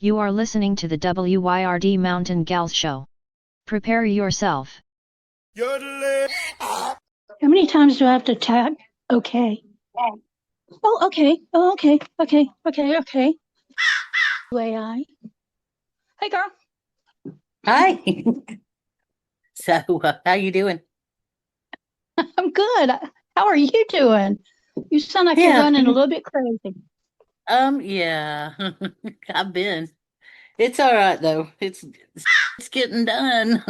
You are listening to the WYRD Mountain Gals Show. Prepare yourself. How many times do I have to tag? Okay. Oh, okay. Oh, okay. Okay. Okay. Okay. AI. Hey, girl. Hi. So, how you doing? I'm good. How are you doing? You sound like you're Yeah. running a little bit crazy. Yeah. I've been. It's all right though. It's getting done.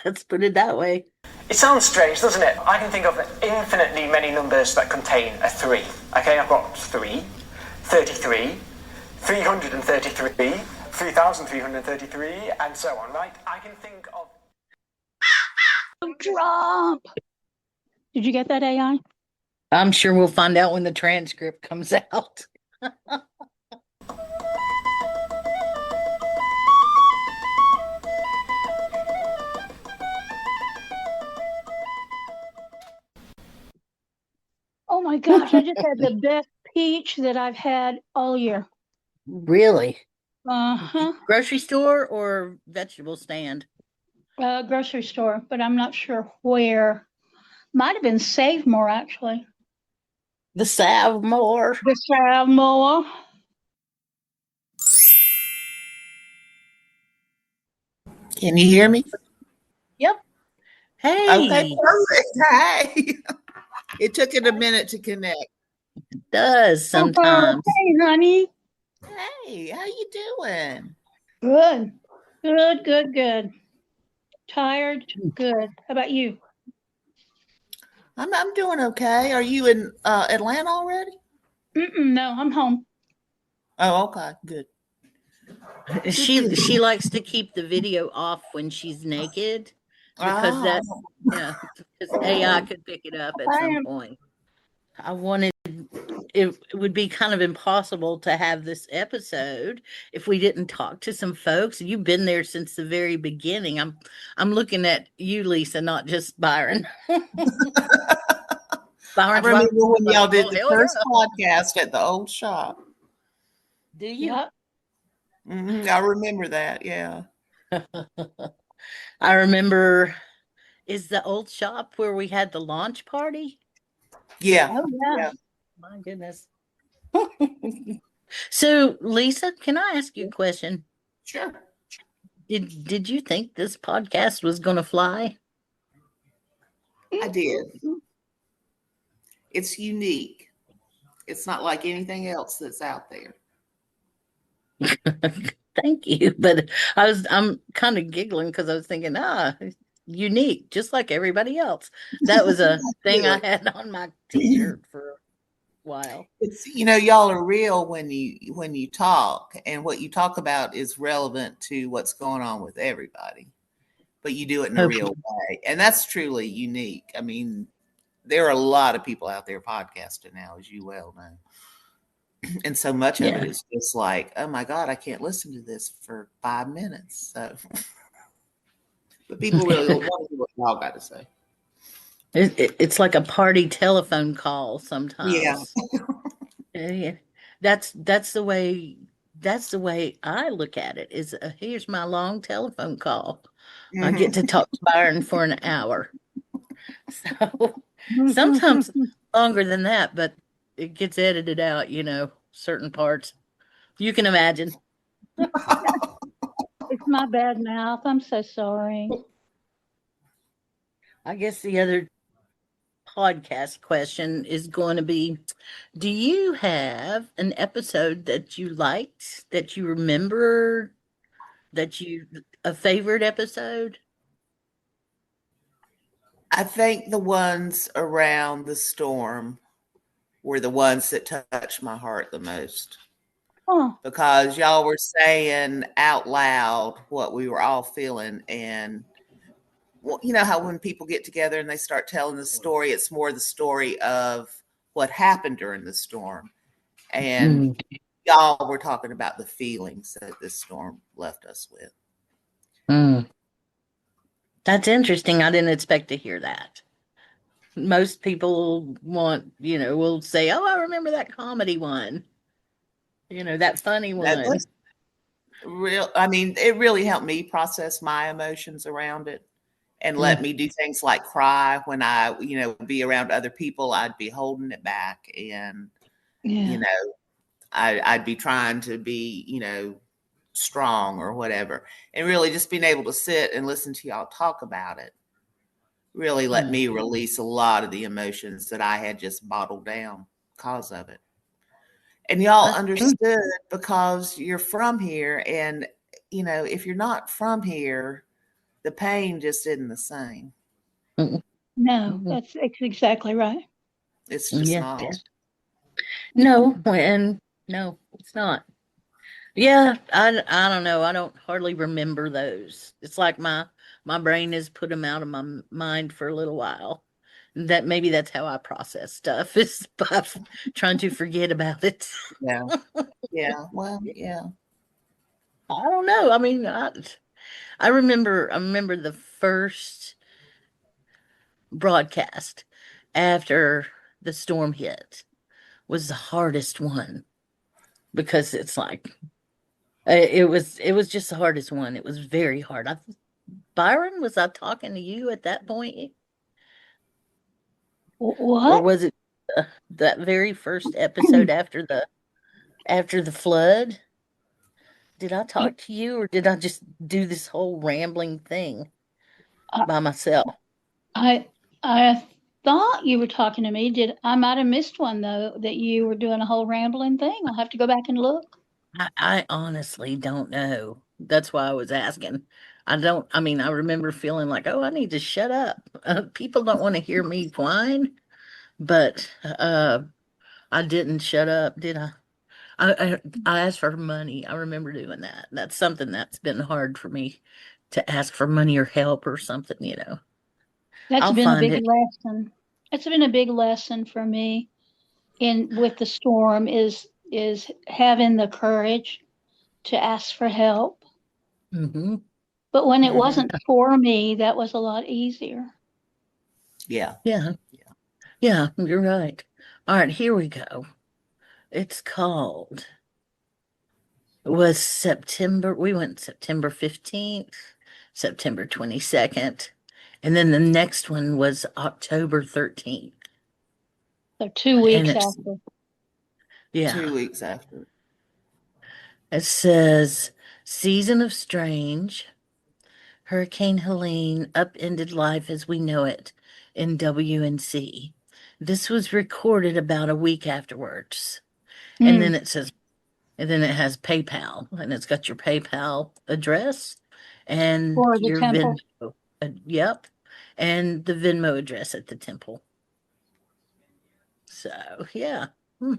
Let's put it that way. It sounds strange, doesn't it? I can think of infinitely many numbers that contain a 3. Okay, I've got 3, 33, 333, 3,333, and so on, right? I can think of... Trump. Did you get that, AI? I'm sure we'll find out when the transcript comes out. Oh my gosh, I just had the best peach that I've had all year. Really? Uh-huh. Grocery store or vegetable stand? Grocery store, but I'm not sure where. Might have been Save More, actually. The Savmore. The Save More. Can you hear me? Yep. Hey. Okay, perfect. Hey. It took it a minute to connect. It does sometimes. Hey, honey. Hey, how you doing? Good. Good. Tired? Good. How about you? I'm doing okay. Are you in Atlanta already? No, I'm home. Oh, okay, good. She likes to keep the video off when she's naked because because AI could pick it up at some point. I wanted it would be kind of impossible to have this episode if we didn't talk to some folks. You've been there since the very beginning. I'm looking at you, Lisa, not just Byron. I remember when y'all did the first podcast at the old shop. Do you? Yep. I remember that, yeah. I remember, is the old shop where we had the launch party? Yeah. Oh, yeah. My goodness. So, Lisa, can I ask you a question? Sure. Did you think this podcast was going to fly? I did. It's unique. It's not like anything else that's out there. Thank you. But I'm kind of giggling because I was thinking, unique, just like everybody else. That was a thing I had on my t-shirt for a while. It's, y'all are real when you talk, and what you talk about is relevant to what's going on with everybody, but you do it in a real way, and that's truly unique. I mean, there are a lot of people out there podcasting now, as you well know. And so much of it is just like, oh my God, I can't listen to this for 5 minutes. So, but people really want to hear what y'all got to say. It's like a party telephone call sometimes. Yeah. That's the way I look at it. Is here's my long telephone call. I get to talk to Byron for an hour. So sometimes longer than that, but it gets edited out, certain parts. You can imagine. It's my bad mouth. I'm so sorry. I guess the other podcast question is going to be, do you have an episode that you liked, that you remember, a favorite episode? I think the ones around the storm were the ones that touched my heart the most. Because y'all were saying out loud what we were all feeling. And well, you know how when people get together and they start telling the story, it's more the story of what happened during the storm. And y'all were talking about the feelings that this storm left us with. That's interesting. I didn't expect to hear that. Most people will say, oh, I remember that comedy one. That funny one. I mean, it really helped me process my emotions around it and let me do things like cry when I, be around other people. I'd be holding it back, and, I'd be trying to be, strong or whatever. And really just being able to sit and listen to y'all talk about it really let me release a lot of the emotions that I had just bottled down because of it. And y'all understood because you're from here. And, if you're not from here, the pain just isn't the same. No, that's exactly right. It's just not. No, and no, it's not. Yeah, I don't know. I don't hardly remember those. It's like my brain has put them out of my mind for a little while. That maybe that's how I process stuff, is by trying to forget about it. Yeah. Yeah. Well, yeah. I don't know. I mean, I remember the first broadcast after the storm hit was the hardest one, because it's like it was just the hardest one. It was very hard. Byron, was I talking to you at that point? What? Or was it that very first episode after the flood? Did I talk to you, or did I just do this whole rambling thing by myself? I thought you were talking to me. I might have missed one though, that you were doing a whole rambling thing. I'll have to go back and look. I honestly don't know. That's why I was asking. I remember feeling like, oh, I need to shut up. People don't want to hear me whine, but I didn't shut up, did I? I asked for money. I remember doing that. That's something that's been hard for me, to ask for money or help or something, That's I'll been a find big it. lesson. It's been a big lesson for me with the storm is having the courage to ask for help. Mm-hmm. But when it wasn't for me, that was a lot easier. Yeah. Yeah. Yeah, you're right. All right, here we go. It's called, was September, we went September 15th, September 22nd, and then the next one was October 13th. So 2 weeks after. Yeah. 2 weeks after. It says, Season of Strange, Hurricane Helene upended life as we know it in WNC. This was recorded about a week afterwards. And then it says, and then it has PayPal, and it's got your PayPal address and For the your temple. Venmo. Yep. And the Venmo address at the temple. So, yeah. So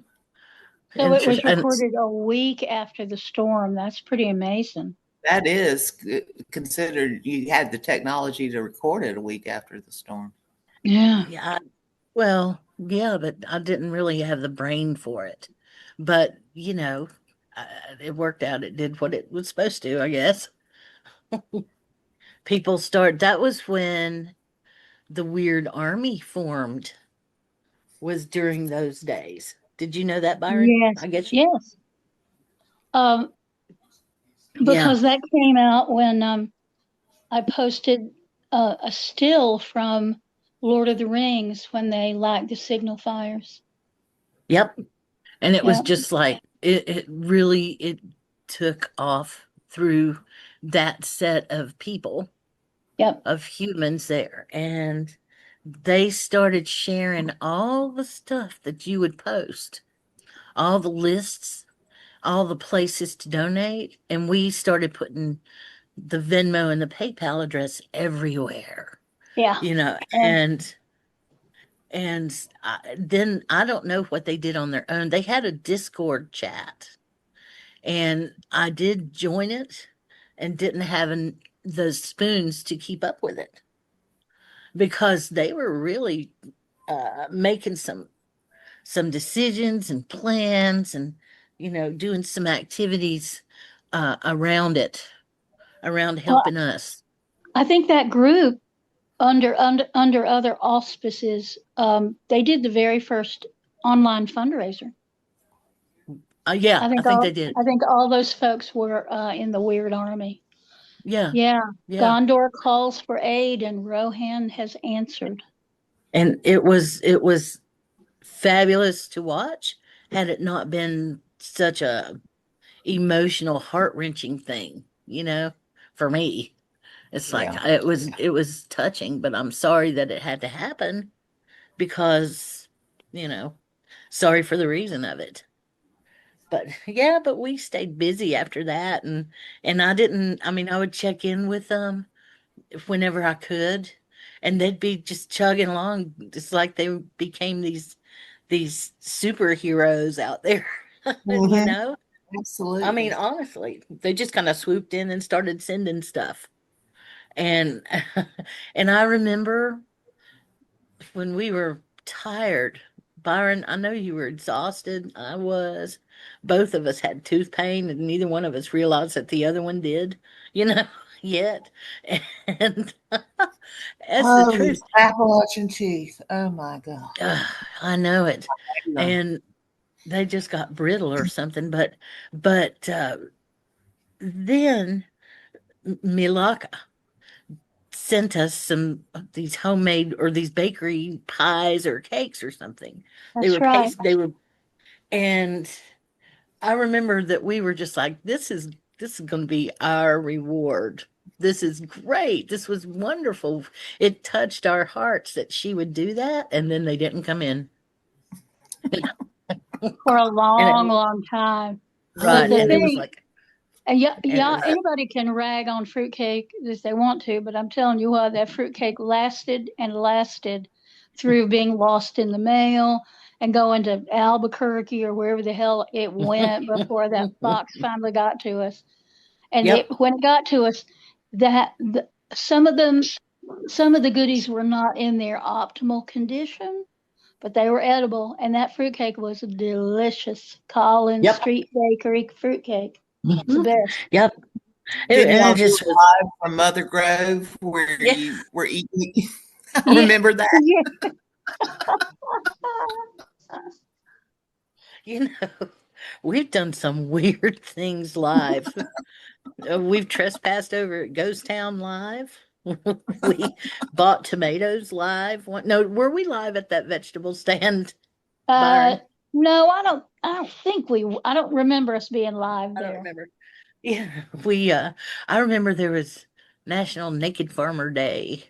it was recorded a week after the storm. That's pretty amazing. That is considered, you had the technology to record it a week after the storm. Yeah. Yeah. Well, yeah, but I didn't really have the brain for it. But, it worked out. It did what it was supposed to, I guess. That was when the Wyrd Army formed, was during those days. Did you know that, Byron? Yes. I guess yes. Because that came out when I posted a still from Lord of the Rings when they light the signal fires. Yep. And it was just like, it really took off through that set of people, of humans there. And they started sharing all the stuff that you would post, all the lists, all the places to donate. And we started putting the Venmo and the PayPal address everywhere. Yeah. And then I don't know what they did on their own. They had a Discord chat, and I did join it and didn't have the spoons to keep up with it, because they were really making some decisions and plans, and doing some activities around it, around helping us. I think that group, under other auspices, they did the very first online fundraiser. Yeah, I think they did. I think all those folks were in the Wyrd Army. Yeah. Yeah. Yeah. Gondor calls for aid and Rohan has answered. And it was fabulous to watch, had it not been such a emotional, heart-wrenching thing, for me. It's like it was touching, but I'm sorry that it had to happen because, sorry for the reason of it. But yeah, but we stayed busy after that, and I would check in with them whenever I could, and they'd be just chugging along. It's like they became these superheroes out there, Absolutely. Honestly, they just kind of swooped in and started sending stuff. And and I remember when we were tired, Byron, I know you were exhausted. I was. Both of us had tooth pain, and neither one of us realized that the other one did, yet. And that's the truth. These Appalachian teeth. Oh my God. I know it. And they just got brittle or something. But then Milaka sent us some of these homemade or these bakery pies or cakes or something. That's right. They were, and I remember that we were just like, this is going to be our reward. This is great. This was wonderful. It touched our hearts that she would do that, and then they didn't come in for a long time. Right, and it was like, anybody can rag on fruitcake as they want to, but I'm telling you what, that fruitcake lasted and lasted through being lost in the mail and going to Albuquerque or wherever the hell it went before that box finally got to us. And when it got to us, some of the goodies were not in their optimal condition, but they were edible. And that fruitcake was a delicious Collins Street Bakery fruitcake. It's the best. Yep. It just was live from Mother Grove where you were eating. Remember that? We've done some weird things live. We've trespassed over at Ghost Town live. We bought tomatoes live. No, were we live at that vegetable stand, Byron? No, I don't remember us being live there. I don't remember. Yeah, I remember there was National Naked Farmer Day,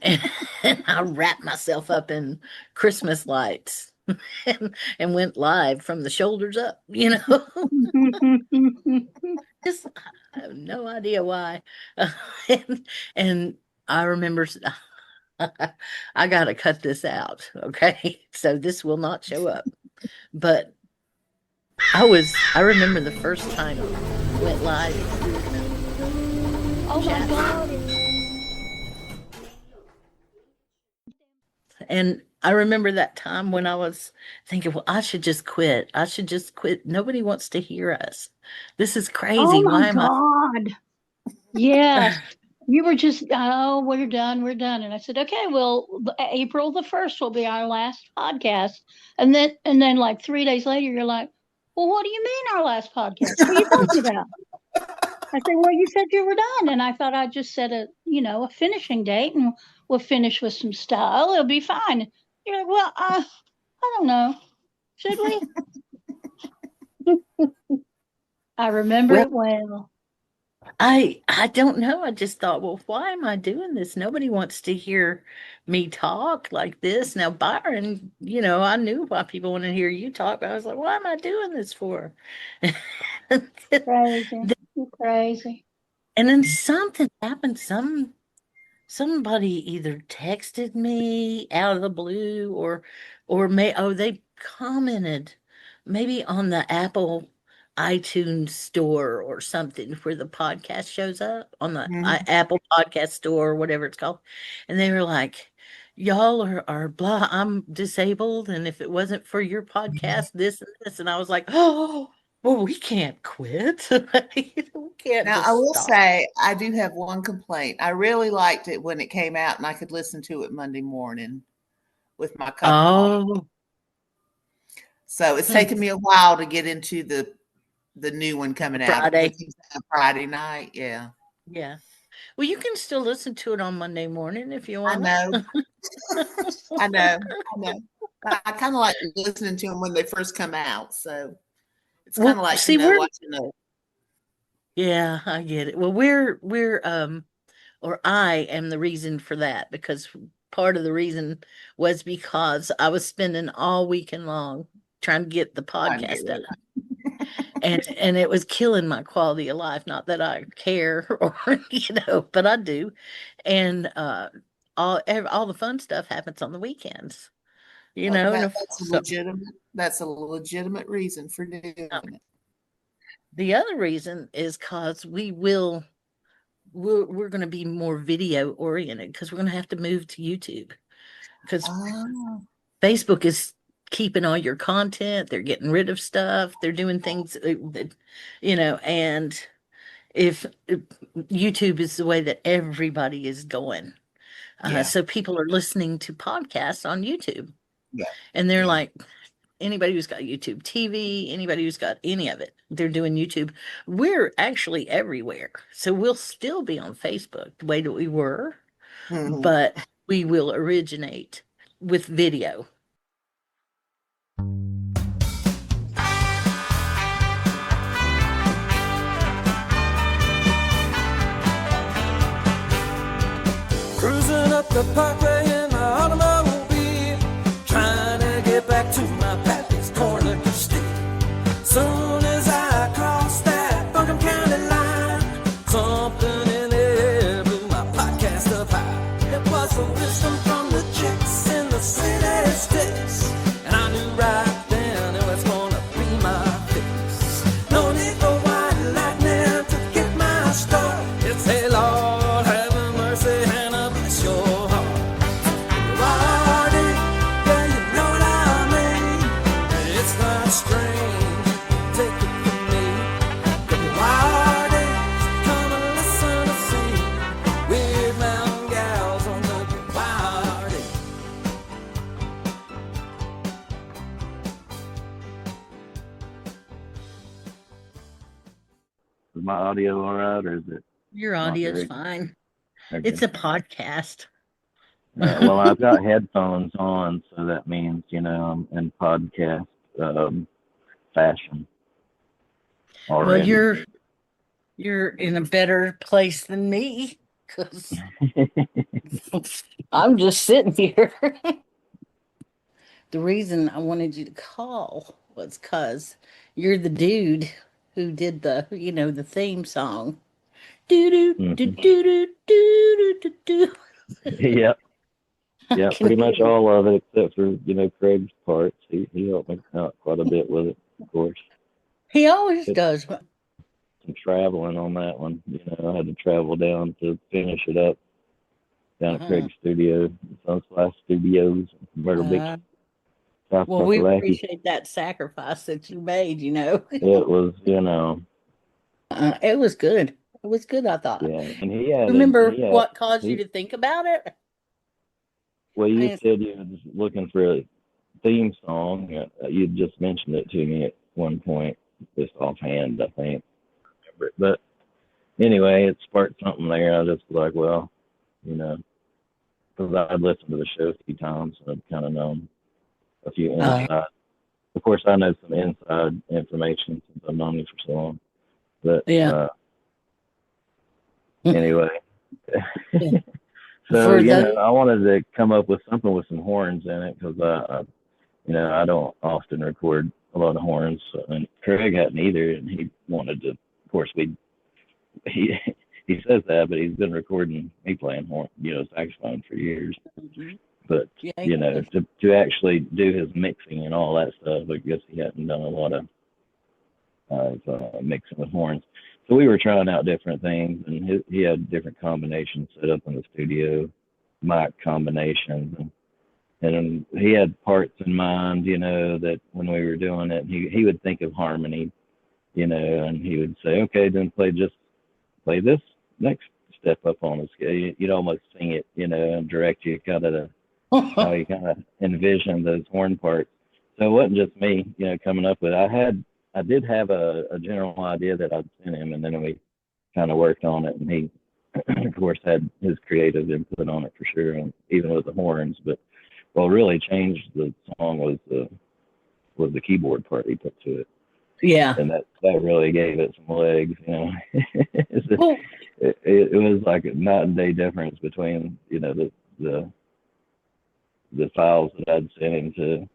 and I wrapped myself up in Christmas lights and went live from the shoulders up. Just I have no idea why, and I remember. I gotta cut this out, okay? So this will not show up. But I remember the first time I went live. Oh my God. And I remember that time when I was thinking, well, I should just quit. Nobody wants to hear us. This is crazy. Oh my God. Yes. You were just, we're done. And I said, okay, well, April the 1st will be our last podcast. And then like 3 days later, you're like, well, what do you mean our last podcast? What are you talking about? I said, well, you said you were done. And I thought I'd just set a finishing date and we'll finish with some style. It'll be fine. You're like, well, I don't know. Should we? I remember it well. I don't know. I just thought, well, why am I doing this? Nobody wants to hear me talk like this. Now, Byron, I knew why people want to hear you talk, but I was like, why am I doing this for? Crazy. And then something happened. Somebody either texted me out of the blue or they commented maybe on the Apple iTunes store or something where the podcast shows up on the Apple podcast store or whatever it's called. And they were like, y'all are blah, I'm disabled. And if it wasn't for your podcast, this and this. And I was like, oh, well, we can't quit. We can't. Now, I will say, I do have one complaint. I really liked it when it came out and I could listen to it Monday morning with my cup of coffee. So it's taken me a while to get into the new one coming out Friday night. Yeah. Yeah. Well, you can still listen to it on Monday morning if you want. I know. I know. I kind of like listening to them when they first come out. So it's kind of like, see, what you know. Yeah, I get it. Well, or I am the reason for that, because part of the reason was because I was spending all weekend long trying to get the podcast done. And it was killing my quality of life. Not that I care, or but I do. And all the fun stuff happens on the weekends. That's a legitimate reason for doing it. The other reason is because we're going to be more video oriented, because we're going to have to move to YouTube, because Facebook is keeping all your content. They're getting rid of stuff. They're doing things that, and if YouTube is the way that everybody is going. So people are listening to podcasts on YouTube. Yeah. And they're like, anybody who's got YouTube TV, anybody who's got any of it, they're doing YouTube. We're actually everywhere. So we'll still be on Facebook the way that we were, but we will originate with video. Cruising up the parkway in my automobile, trying to get back to my pappy's corn liquor stick. Soon as I crossed that Buncombe County line, something in the air blew my podcast up high. It was the wisdom from the chicks in the city sticks, and I knew right then it was gonna be my fix. No need for white lightning to get my start. It's hey Lord, have mercy, Hannah, bless your heart. Wyrd, yeah, you know what I mean. It's not strange, take it from me. Wyrd, come and listen to see weird mountain gals on the Wyrd. Is my audio all right, or is it? Your audio's fine. Okay. It's a podcast. Well, I've got headphones on, so that means, I'm in podcast fashion already. Well, you're in a better place than me, because I'm just sitting here. The reason I wanted you to call was because you're the dude who did the theme song. Do do do do do do do do. Yep. Yeah, pretty much all of it, except for Craig's parts. He helped me out quite a bit with it, of course. He always does. Some traveling on that one. I had to travel down to finish it up down at Craig's studio, Sunsplash Studios, Myrtle Beach. Well, we appreciate that sacrifice that you made. It was, it was good. It was good, I thought. Yeah, and he had. Remember what caused you to think about it? Well, you said you was looking for a theme song. You just mentioned it to me at one point, just offhand, I think. But anyway, it sparked something there. I was just like, well, because I'd listened to the show a few times, and I'd kind of known a few inside. Of course, I know some inside information since I've known you for so long. But anyway. So, I wanted to come up with something with some horns in it, because I don't often record a lot of horns, and Craig hadn't either, and he wanted to. Of course, he says that, but he's been recording me playing horn, saxophone for years. But to actually do his mixing and all that stuff, I guess he hadn't done a lot of mixing with horns. So we were trying out different things, and he had different combinations set up in the studio, mic combinations, and he had parts in mind, that when we were doing it, he would think of harmony, and he would say, okay, then play this next step up on the scale. You'd almost sing it, and direct you kind of to how you kind of envision those horn parts. So it wasn't just me, coming up with it. I did have a general idea that I'd send him, and then we kind of worked on it, and he, of course, had his creative input on it for sure, and even with the horns. But what really changed the song was the keyboard part he put to it. Yeah. And that really gave it some legs, It was like a night and day difference between, the files that I'd sent him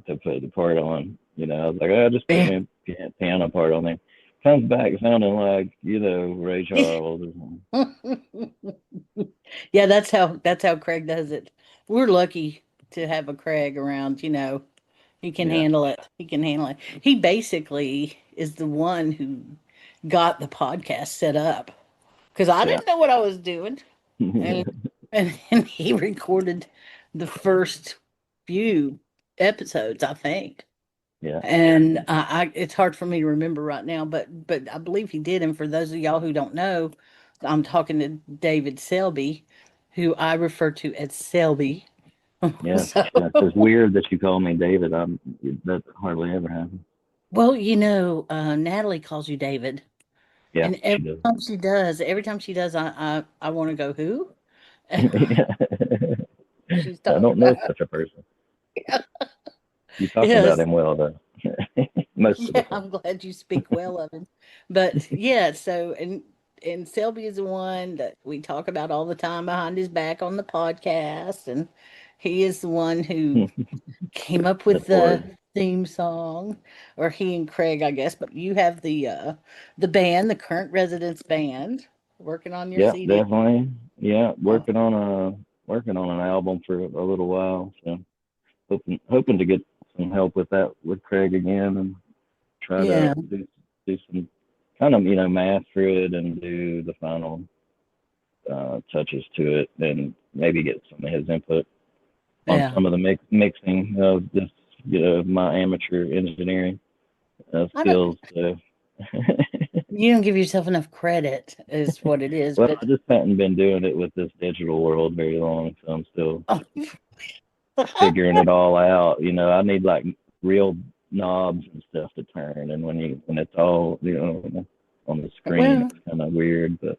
to put the part on. I was like, just put me a piano part on there. Comes back sounding like, Ray Charles or something. Yeah, that's how Craig does it. We're lucky to have a Craig around, He can handle it. He can handle it. He basically is the one who got the podcast set up because I didn't know what I was doing. And he recorded the first few episodes, I think. Yeah. And it's hard for me to remember right now, but I believe he did. And for those of y'all who don't know, I'm talking to David Selby, who I refer to as Selby. Yeah, it's weird that you call me David. That hardly ever happens. Well, Natalie calls you David. Yeah, and every time she does, I want to go, who? She's I don't know such a person. Yeah. You talk about him well, though. Most of the time. I'm glad you speak well of him. But yeah, so and Selby is the one that we talk about all the time behind his back on the podcast, and he is the one who came up with the theme song, or he and Craig, I guess. But you have the band, the Current Residents Band, working on your CD. Yeah, definitely. Yeah, working on an album for a little while. So hoping to get some help with that with Craig again, and try to do some kind of math through it and do the final touches to it, and maybe get some of his input on some of the mixing of just my amateur engineering skills. So. You don't give yourself enough credit, is what it is. Well, I just haven't been doing it with this digital world very long, so I'm still figuring it all out. I need like real knobs and stuff to turn, and when it's all on the screen, it's kind of weird, but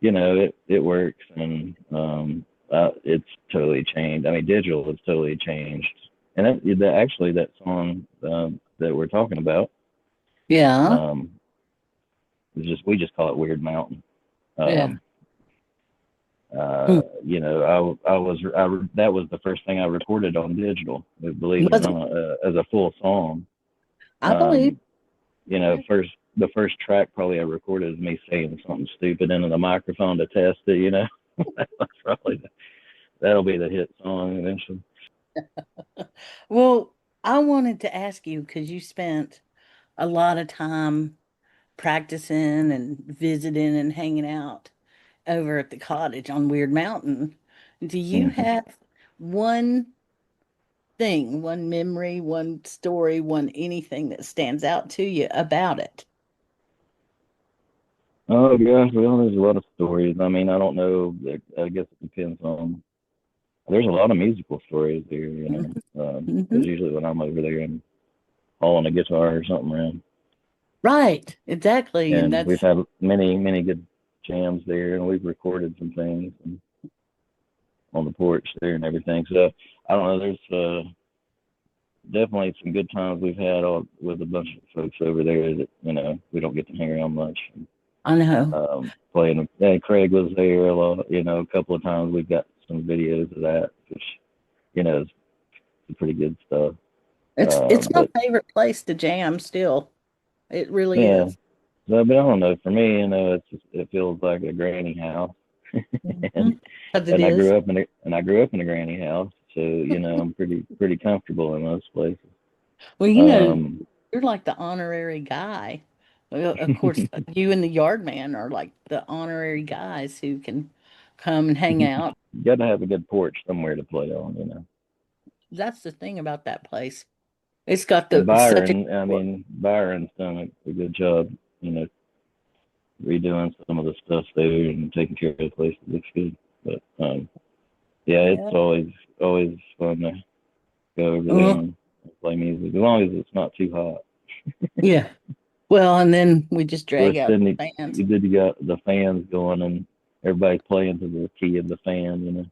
it works, and it's totally changed. I mean, digital has totally changed, and actually that song that we're talking about, we just call it Wyrd Mountain. That was the first thing I recorded on digital, believe it or not, as a full song. I believe. The first track probably I recorded is me saying something stupid into the microphone to test it. That'll be the hit song eventually. Well, I wanted to ask you, because you spent a lot of time practicing and visiting and hanging out over at the cottage on Wyrd Mountain. Do you have one thing, one memory, one story, one anything that stands out to you about it? Oh gosh, well, there's a lot of stories. I mean, I don't know. I guess it depends on. There's a lot of musical stories there, because usually when I'm over there and hauling a guitar or something around. Right, exactly. And we've had many, many good jams there, and we've recorded some things on the porch there and everything. So I don't know. There's definitely some good times we've had with a bunch of folks over there that we don't get to hang around much. I know. Playing, and Craig was there a lot. A couple of times we've got some videos of that, which is pretty good stuff. It's my favorite place to jam still. It really is. But I don't know. For me, it feels like a granny house. and I grew up in a granny house, so I'm pretty comfortable in those places. Well, you're like the honorary guy. Well, of course, you and the yard man are like the honorary guys who can come and hang out. You got to have a good porch somewhere to play on, That's the thing about that place. It's got the Byron's done a good job, redoing some of the stuff there and taking care of the place. It looks good. But it's always fun to go over there play music as long as it's not too hot. Yeah. Well, and then we just drag out Then the fans. you got the fans going and everybody playing to the key of the fan,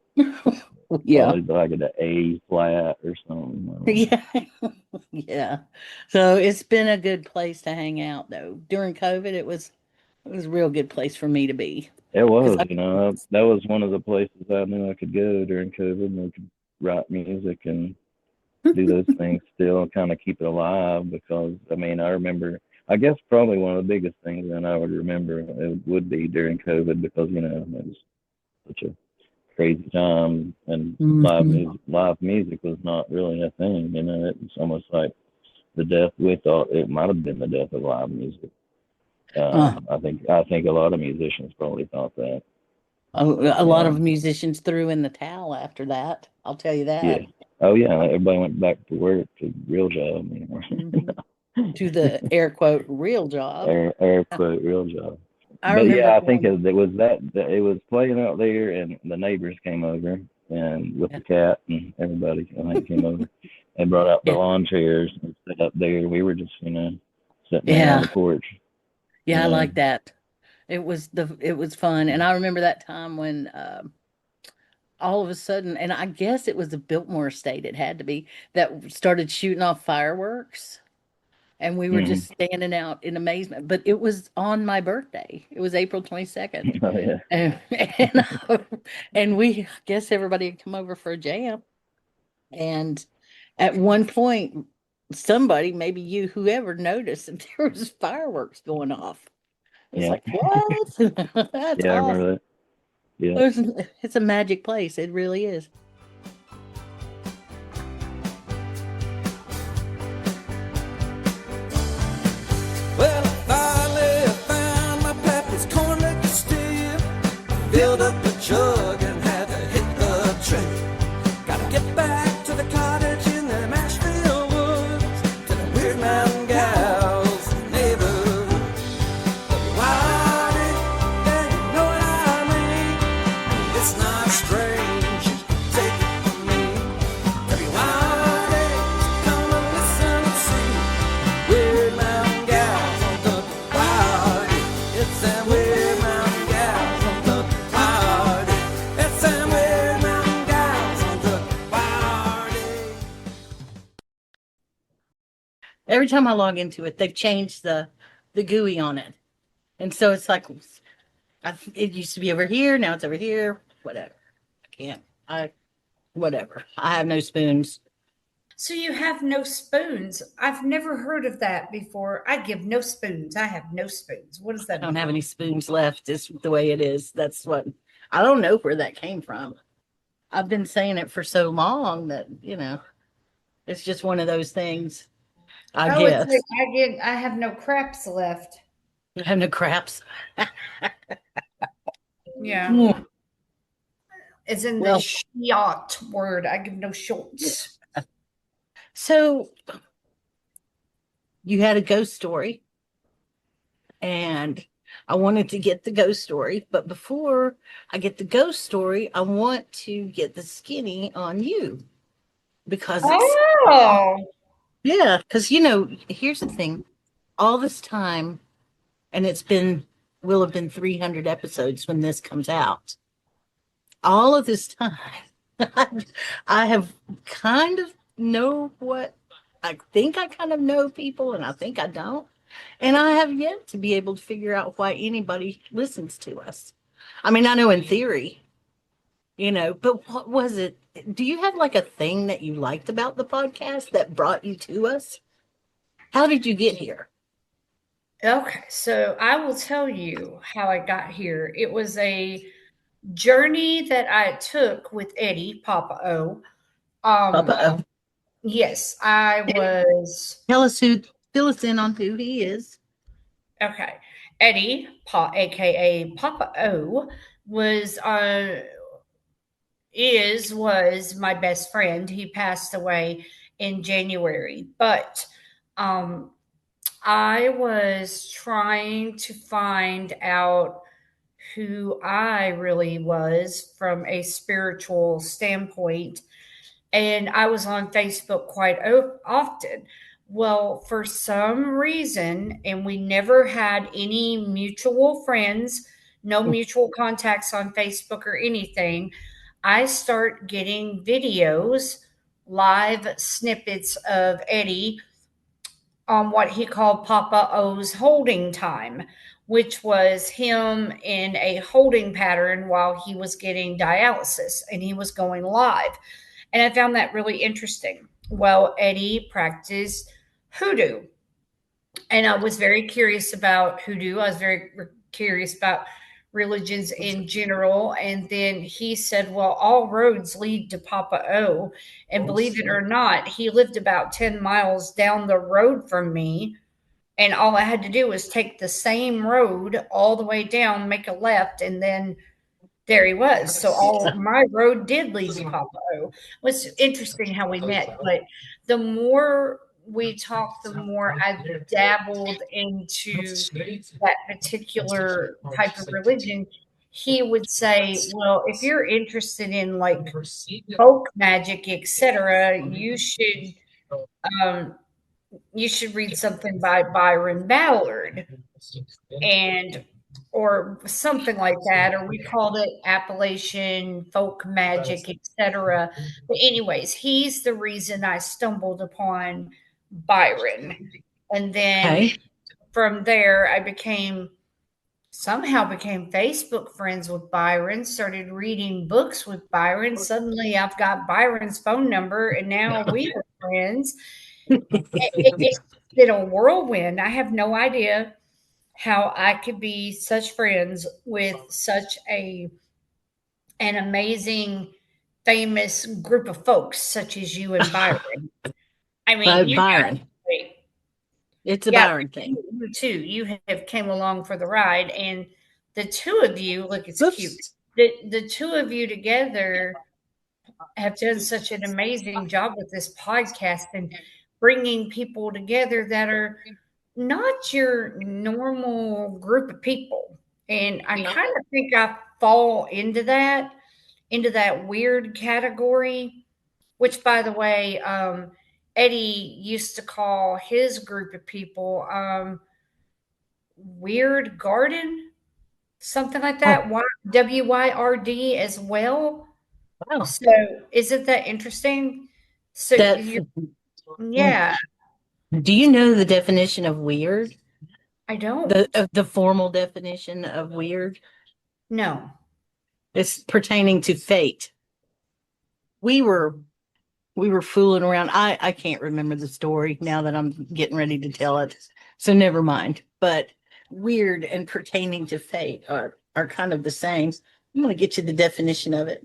Yeah. Probably like an A flat or something. Yeah. Yeah. So it's been a good place to hang out though. During COVID, it was a real good place for me to be. It was, that was one of the places I knew I could go during COVID, and I could write music and do those things still, kind of keep it alive. Because I remember, I guess probably one of the biggest things that I would remember it would be during COVID, because it was such a crazy time, and live music was not really a thing. It was almost like we thought it might have been the death of live music. I think a lot of musicians probably thought that. A lot of musicians threw in the towel after that. I'll tell you that. Yeah. Oh yeah. Everybody went back to work, to real job. To the air quote real job. Air quote real job. I think it was that it was playing out there, and the neighbors came over, and with the cat and everybody, I think, came over and brought out the lawn chairs and sat up there. We were just sitting there on the porch. Yeah, I like that. It was fun. And I remember that time when all of a sudden, and I guess it was the Biltmore estate, it had to be, that started shooting off fireworks. And we were just standing out in amazement. But it was on my birthday. It was April 22nd. Oh, yeah. And we, I guess everybody had come over for a jam. And at one point, somebody, maybe you, whoever, noticed that there was fireworks going off. It's like, what? That's I awesome. remember that. Yeah. It's a magic place. It really is. Well, I finally found my pappy's corn liquor still. Filled up a jug and had to hit the trail. Gotta get back to the cottage in the Asheville woods, to the Wyrd Mountain gals neighborhood. Why did you know what I mean? It's not strange, you can take it from me. Every Friday, come and listen and see Wyrd Mountain gals on the party. It's them Wyrd Mountain gals on the party. It's them Wyrd Mountain gals on the party. Every time I log into it, they've changed the GUI on it. And so it's like, it used to be over here, now it's over here, whatever. Whatever. I have no spoons. So you have no spoons. I've never heard of that before. I give no spoons. I have no spoons. What does that I don't mean? have any spoons left. It's the way it is. That's what, I don't know where that came from. I've been saying it for so long that, it's just one of those things, I guess. It's like I have no craps left. I have no craps. Yeah. It's in the short word. I give no shorts. So you had a ghost story, and I wanted to get the ghost story, but before I get the ghost story, I want to get the skinny on you, because because here's the thing, all this time, and will have been 300 episodes when this comes out. All of this time, I have kind of I think I kind of know people, and I think I don't. And I have yet to be able to figure out why anybody listens to us. I mean, I know in theory, but what was it? Do you have like a thing that you liked about the podcast that brought you to us? How did you get here? Okay, so I will tell you how I got here. It was a journey that I took with Eddie, Papa O. Papa O. Yes, I was. Fill us in on who he is. Okay. Eddie, aka Papa O, was my best friend. He passed away in January, but I was trying to find out who I really was from a spiritual standpoint. and I was on Facebook quite often. Well, for some reason, and we never had any mutual friends, no mutual contacts on Facebook or anything, I start getting videos, live snippets of Eddie on what he called Papa O's holding time, which was him in a holding pattern while he was getting dialysis and he was going live. And I found that really interesting. Well, Eddie practiced hoodoo. And I was very curious about hoodoo. I was very curious about religions in general. And then he said, well, all roads lead to Papa O. And believe it or not, he lived about 10 miles down the road from me. And all I had to do was take the same road all the way down, make a left, and then there he was. So all my road did lead to Papa O. It was interesting how we met. But the more we talked, the more I dabbled into that particular type of religion. He would say, well, if you're interested in like folk magic, etc., you should read something by Byron Ballard and or something like that, or we called it Appalachian folk magic, etc. But anyways, he's the reason I stumbled upon Byron. And then from there I somehow became Facebook friends with Byron, started reading books with Byron. Suddenly I've got Byron's phone number and now we are friends. It's been a whirlwind. I have no idea how I could be such friends with such an amazing, famous group of folks such as you and Byron. I mean, Byron. It's a Byron thing. You too. You have came along for the ride, and the two of you, look, it's cute. The two of you together have done such an amazing job with this podcast and bringing people together that are not your normal group of people. And I kind of think I fall into that weird category, which by the way, Eddie used to call his group of people Wyrd Garden, something like that. WYRD as well. Wow. So isn't that interesting? So yeah. Do you know the definition of weird? I don't. The formal definition of weird? No. It's pertaining to fate. We were fooling around. I can't remember the story now that I'm getting ready to tell it. So never mind. But weird and pertaining to fate are kind of the same. I'm going to get you the definition of it.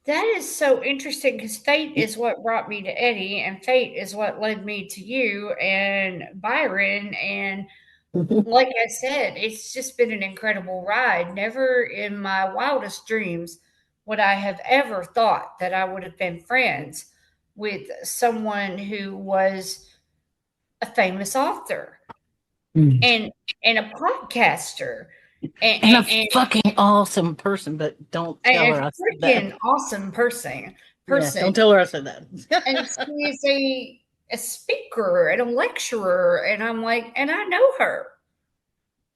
That is so interesting because fate is what brought me to Eddie, and fate is what led me to you and Byron. And like I said, it's just been an incredible ride. Never in my wildest dreams would I have ever thought that I would have been friends with someone who was a famous author and a podcaster. And a fucking awesome person, but don't tell her I said that. Freaking awesome person. Yeah, don't tell her I said that. And she's a speaker and a lecturer, and I'm like, and I know her.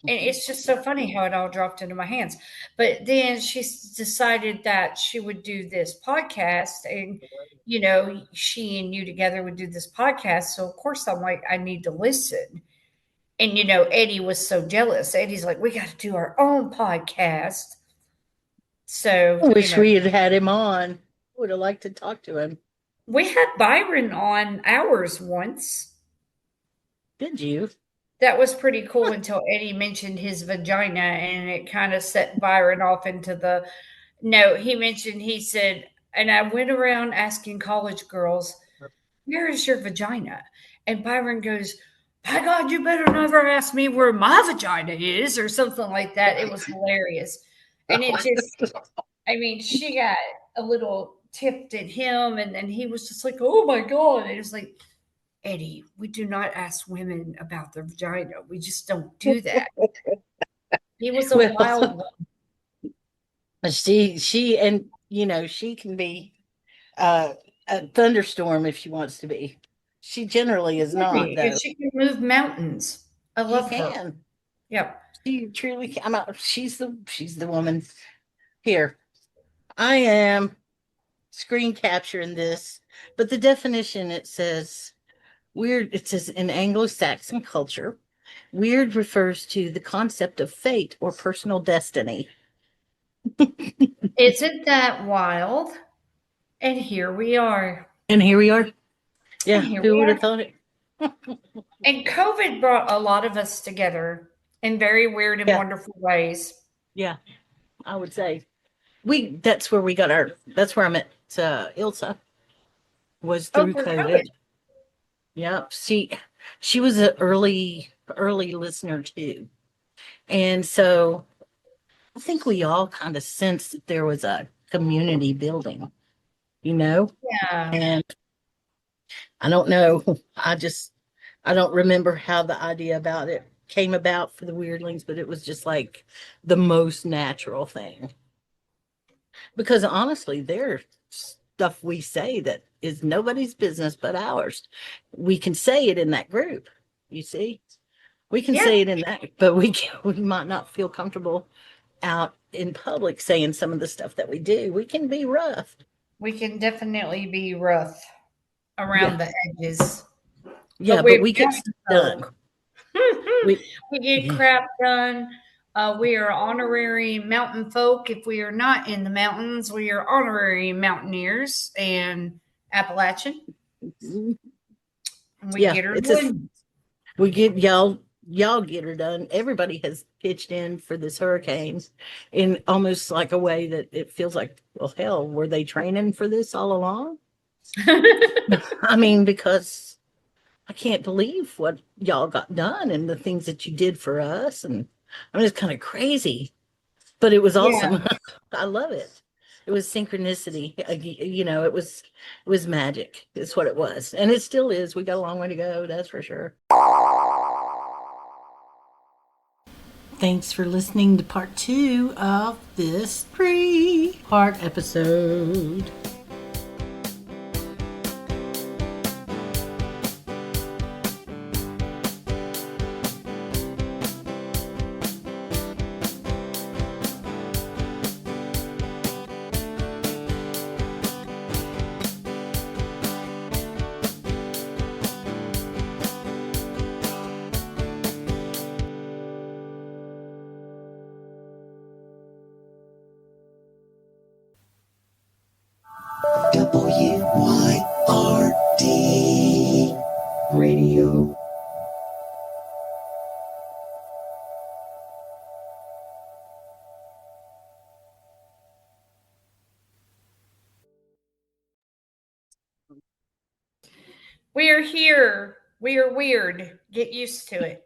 And it's just so funny how it all dropped into my hands. But then she decided that she would do this podcast, and she and you together would do this podcast. So of course I'm like, I need to listen. And, Eddie was so jealous. Eddie's like, we got to do our own podcast. So I wish we had had him on. Would have liked to talk to him. We had Byron on ours once. Did you? That was pretty cool until Eddie mentioned his vagina, and it kind of set Byron off into he said, and I went around asking college girls, where is your vagina? And Byron goes, by God, you better never ask me where my vagina is, or something like that. It was hilarious. And it just, she got a little tipped at him, and then he was just like, oh my God. And it was like, Eddie, we do not ask women about their vagina. We just don't do that. He was a wild one. She can be a a thunderstorm if she wants to be. She generally is not, though. She can move mountains. I love She her. can. Yep. She truly can. She's the woman. Here, I am screen capturing this, but the definition, it says Wyrd. It says in Anglo-Saxon culture, Wyrd refers to the concept of fate or personal destiny. Isn't that wild? And here we are. And here we are. Yeah, who would have thought it? And COVID brought a lot of us together in very weird and wonderful ways. Yeah, I would say that's where I met Ilsa, was through COVID. Yep. She was an early listener too. And so I think we all kind of sensed that there was a community building, Yeah. And I don't know. I don't remember how the idea about it came about for the Weirdlings, but it was just like the most natural thing. Because honestly, there's stuff we say that is nobody's business but ours. We can say it in that group, you see? We can say it in that, but we might not feel comfortable out in public saying some of the stuff that we do. We can be rough. We can definitely be rough around the edges. Yeah, but we get stuff done. we get crap done. We are honorary mountain folk. If we are not in the mountains, we are honorary mountaineers and Appalachian. And we get her done. We get y'all get her done. Everybody has pitched in for this hurricane in almost like a way that it feels like, well, hell, were they training for this all along? I mean, because I can't believe what y'all got done and the things that you did for us. And I mean, it's kind of crazy, but it was awesome. Yeah. I love it. It was synchronicity. It was magic. It's what it was. And it still is. We got a long way to go. That's for sure. Thanks for listening to part 2 of this 3-part episode. WYRD Radio. We are here. We are weird. Get used to it.